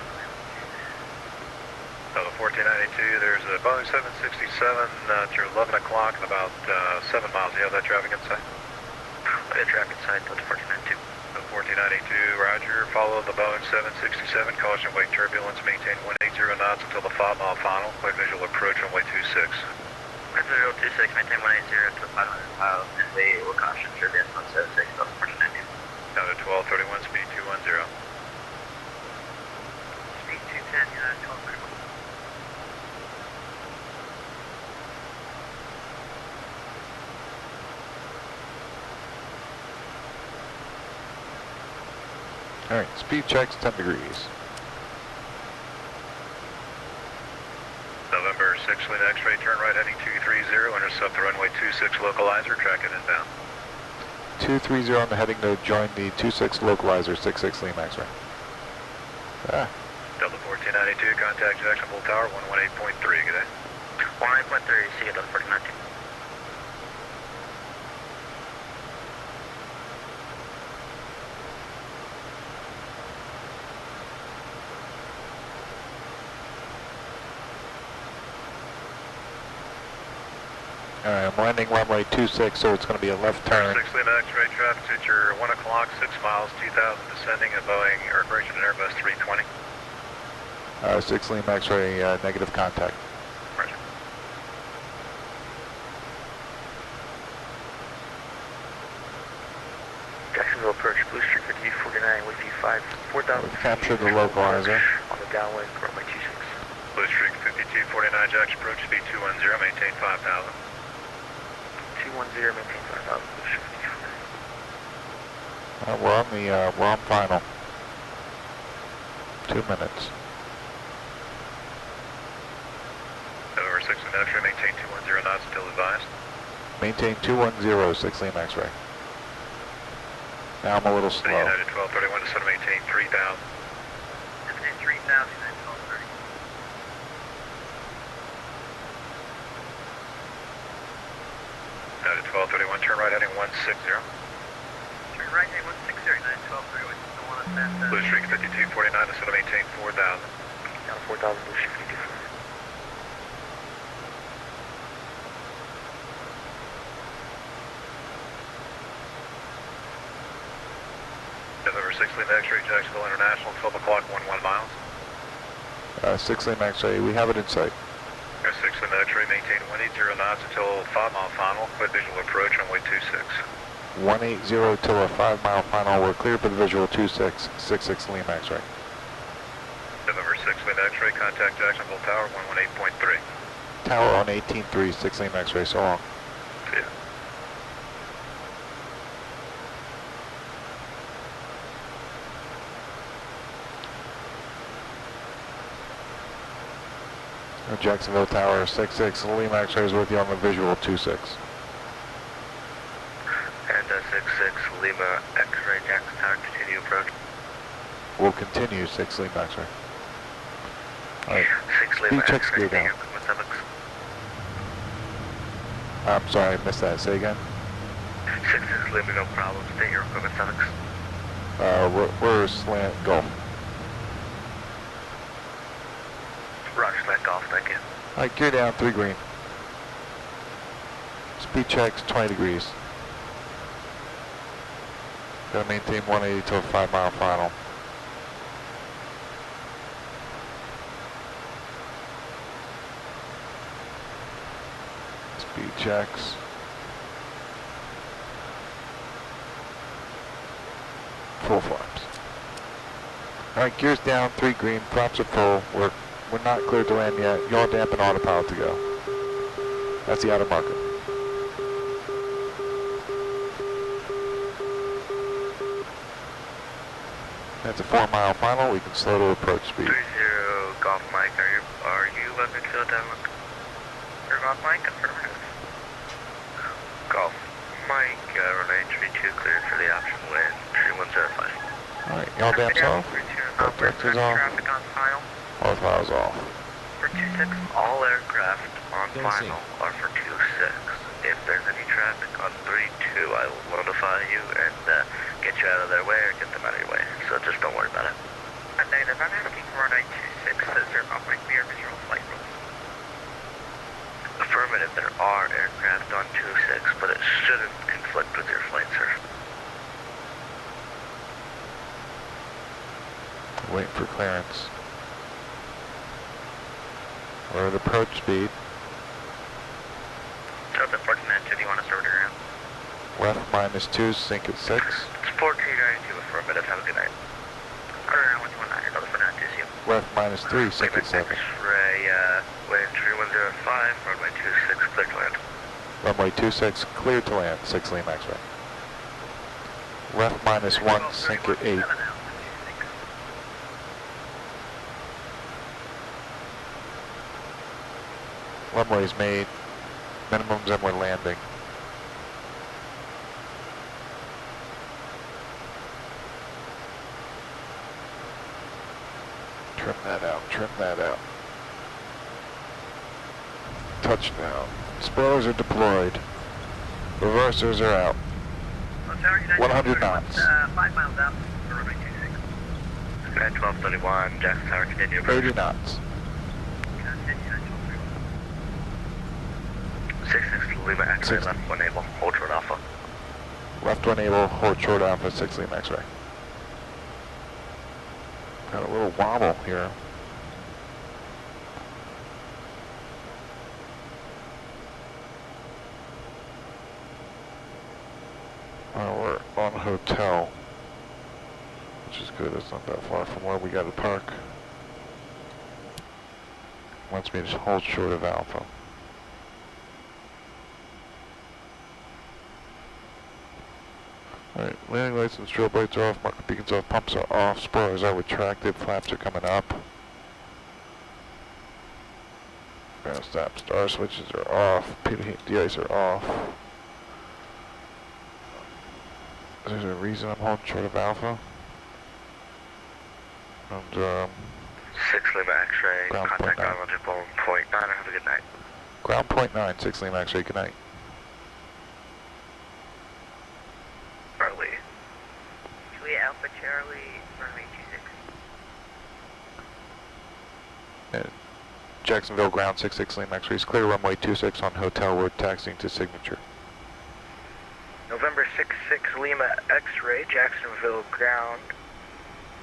So 1492, there's a Boeing 767 at your 11 o'clock and about 7 miles. You have that traffic inside? I got traffic inside, Delta 1492. 1492, roger. Follow the Boeing 767, caution wake turbulence, maintain 180 knots until the 5 mile final. Quick visual approach, runway 26. Visual 26, maintain 180 to 500 miles, and we will caution turbulence on 76, Delta 1492. Down to 1231, speed 210. Speed 210, United 1231. Alright, speed checks 10 degrees. November 6 Lima X-ray, turn right heading 230, intercept the runway 26 localizer, track it inbound. 230 on the heading to join the 26 localizer, 66 Lima X-ray. Ah, Delta 1492, contact Jacksonville Tower, 118.3, good day. 118.3, see you, Delta 1492. alright, I'm landing runway 26, so it's going to be a left turn. 6 Lima X-ray traffic at your 1 o'clock, 6 miles, 2000 descending at Boeing, or correction, an Airbus 320. 6 Lima X-ray, negative contact. Roger. Jacksonville approach, Blue Street 5049 with V5, 4,000. Capture the localizer. On the downwind, runway 26. Blue Streak 5249 Jackson approach, speed 210, maintain 5000. 210, maintain 5,000, Blue Street 5049. We're on final. 2 minutes. November 6 Lima X-ray, maintain 210 knots until advised. Maintain 210, 6 Lima X-ray. Now I'm a little slow. United 1231, descend, maintain 3000. Maintain 3,000, United 1230. United 1231, turn right heading 160. Turn right heading 160, United 1230, the one that's at Blue Streak 5249, descend, maintain 4000. Down to 4,000, Blue Street 5249. November 6 Lima X-ray, Jacksonville International, 12 o'clock, 11 miles. 6 Lima X-ray, we have it in sight. Air 6 Lima X-ray, maintain 180 knots until 5 mile final, quit visual approach, runway 26. 180 till a 5 mile final. We're clear for the visual 26, 66 Lima X-ray. November 6 Lima X-ray, contact Jacksonville Tower, 118.3. Tower on 18.3, 6 Lima X-ray, so long. See ya. Jacksonville Tower, 66 Lima X-ray is with you on the visual 26. And 66 Lima X-ray, Jackson Tower, continue approach. We'll continue 6 Lima X-ray. Alright, 6 Lima checks X-ray, gear stay down. here, with suffix. I'm sorry, I missed that. Say again. 66 Lima, no problem, stay here, equipment suffix. We're slant Gulf. Roger, slant golf, thank you. Alright, gear down, 3 green. Speed checks 20 degrees. Gotta maintain 180 till 5 mile final. Speed checks. Full flaps. Alright, gears down, 3 green, props are full. We're not cleared to land yet. Yaw damp and autopilot to go. That's the outer marker. That's a 4 mile final. We can slow to approach speed. 30 Golf Are you Wilmington downwind? Golf Mike, affirmative. Golf. Mike, runway 32 cleared for the option wind 3105. Alright, y'all damps off. Both directors off. Traffic on final. Both files off. For 26. All aircraft on final are for 26. If there's any traffic on 32, I will notify you and get you out of their way or get them out of your way. So just don't worry about it. Negative. I'm asking for runway 26. Says there might be a visual flight rules. Affirmative, there are aircraft on 26, but it shouldn't conflict with your flight, sir. Waiting for clearance. We're at approach speed. Delta 1492, do you want us over to ground? Left -2, sink at 6. It's 1492, affirmative, have a good night. Around 119, Delta 492, see you. Left -3, sink at 7. X-ray, wind 3105, runway 26, clear to land. Runway 26, clear to land, 6 Lima X-ray. Left -1, sink at 8. Runway's made, minimums and we're landing. Trim that out, trim that out. Touchdown. Spoilers are deployed. Reversers are out. 100 knots. 5 miles out for runway 26. Sky 1231, Jackson Tower, continue. 80 knots. 66 Lima X-ray, 60. left 1 able, hold short alpha. Left 1 able, hold short alpha, 6 Lima X-ray. Got a little wobble here. We're on hotel, which is good. It's not that far from where we got to park. Wants me to hold short of alpha. Alright, landing lights and strobe lights are off, marker beacons off, pumps are off, spoilers are retracted, flaps are coming up. Ground stop, star switches are off, pitot heat de-ice are off. There's a reason I'm holding short of alpha. And, 6 Lima X-ray, ground contact point 9. knowledgeable point 9, have a good night. ground point 9, 6 Lima X-ray, good night. Charlie. Juliet Alpha Charlie, runway 26. Jacksonville ground 66 Lima X-ray is clear, runway 26 on hotel, we're taxiing to signature. November 66 Lima X-ray, Jacksonville ground.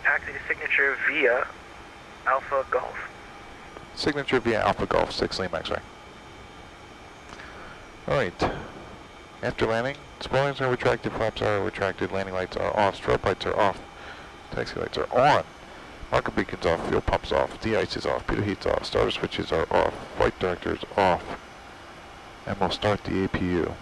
Taxi to signature via Alpha Golf. Signature via Alpha Golf, 6 Lima X-ray. Alright. After landing, spoilers are retracted, flaps are retracted, landing lights are off, strobe lights are off, taxi lights are on, marker beacons off, fuel pumps off, de-ice is off, pitot heat's off, starter switches are off, flight director is off, and we'll start the APU.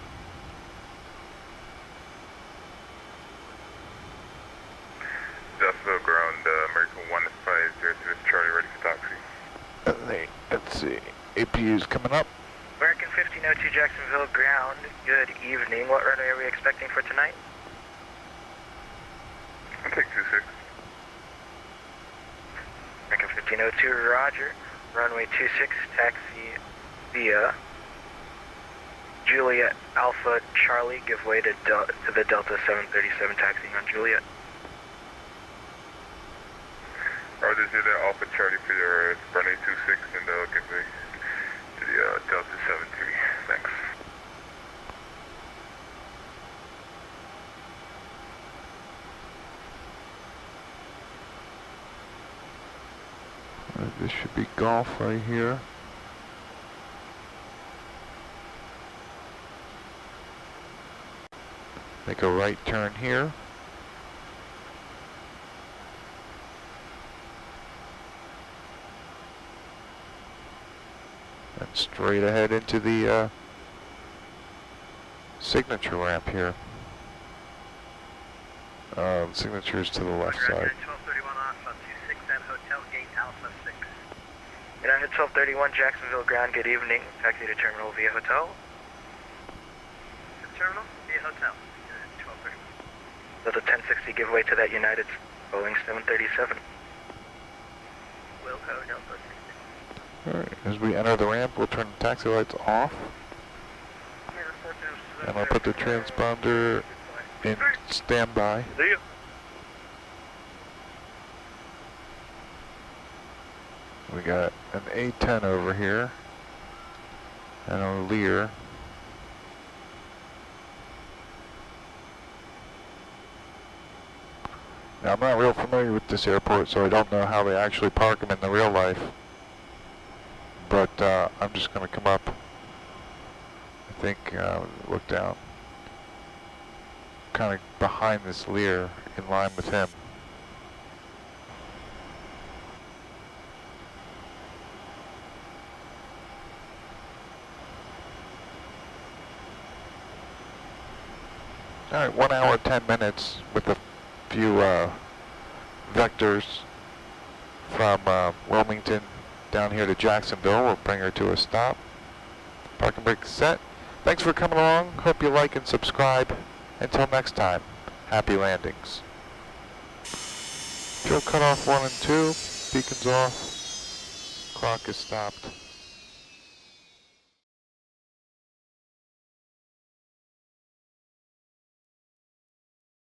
Jacksonville ground, American 1502 Charlie, ready for taxi. Let's see, APU's coming up. American 1502 Jacksonville ground, good evening. What runway are we expecting for tonight? I'll take 26. American 1502, roger. Runway 26, taxi via Juliet Alpha Charlie, give way to the Delta 737 taxiing on Juliet. Roger, to the Alpha Charlie for your runway 26 and give way to the Delta 73. Thanks. This should be golf right here. Make a right turn here. And straight ahead into the signature ramp here. Signature's to the left side. 1231 Alpha 26 at Hotel Gate Alpha 6. United 1231 Jacksonville ground, good evening. Taxi to terminal via hotel. To the terminal via hotel. 12:30. There's a 1060 giveaway to that United Boeing 737. Wilco Delta 60. Alright, as we enter the ramp, we'll turn the taxi lights off. And I'll put the transponder in standby. See you. We got an A-10 over here. And a Lear. Now, I'm not real familiar with this airport, so I don't know how they actually park them in the real life. But I'm just going to come up. I think, look down. Kind of behind this Lear, in line with him. Alright, 1 hour, 10 minutes with a few vectors from Wilmington down here to Jacksonville. We'll bring her to a stop. Parking brake set. Thanks for coming along. Hope you like and subscribe. Until next time, happy landings. Fuel cutoff 1 and 2. Beacons off. Clock is stopped.